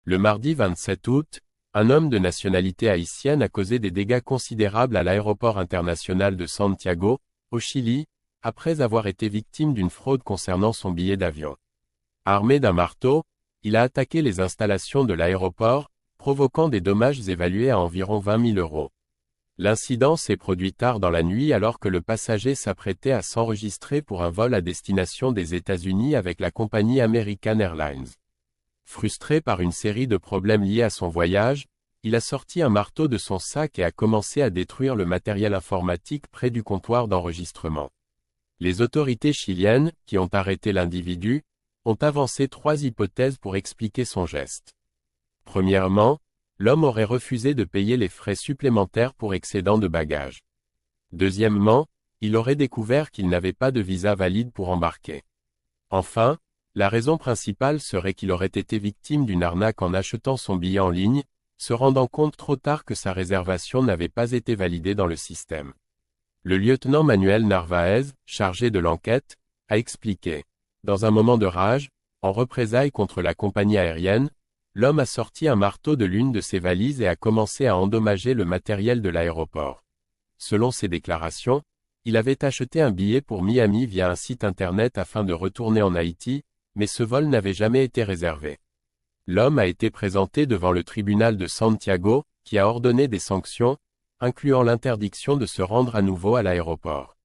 Le mardi 27 août, un homme de nationalité haïtienne a causé des dégâts considérables à l'aéroport international de Santiago, au Chili, après avoir été victime d'une fraude concernant son billet d'avion. Armé d'un marteau, il a attaqué les installations de l'aéroport, provoquant des dommages évalués à environ 20 000 €. L'incident s'est produit tard dans la nuit alors que le passager s'apprêtait à s'enregistrer pour un vol à destination des États-Unis avec la compagnie American Airlines. Frustré par une série de problèmes liés à son voyage, il a sorti un marteau de son sac et a commencé à détruire le matériel informatique près du comptoir d'enregistrement. Les autorités chiliennes, qui ont arrêté l'individu, ont avancé 3 hypothèses pour expliquer son geste. Premièrement, l'homme aurait refusé de payer les frais supplémentaires pour excédent de bagages. Deuxièmement, il aurait découvert qu'il n'avait pas de visa valide pour embarquer. Enfin, la raison principale serait qu'il aurait été victime d'une arnaque en achetant son billet en ligne, se rendant compte trop tard que sa réservation n'avait pas été validée dans le système. Le lieutenant Manuel Narvaez, chargé de l'enquête, a expliqué. Dans un moment de rage, en représailles contre la compagnie aérienne, l'homme a sorti un marteau de l'une de ses valises et a commencé à endommager le matériel de l'aéroport. Selon ses déclarations, il avait acheté un billet pour Miami via un site internet afin de retourner en Haïti, mais ce vol n'avait jamais été réservé. L'homme a été présenté devant le tribunal de Santiago, qui a ordonné des sanctions, incluant l'interdiction de se rendre à nouveau à l'aéroport.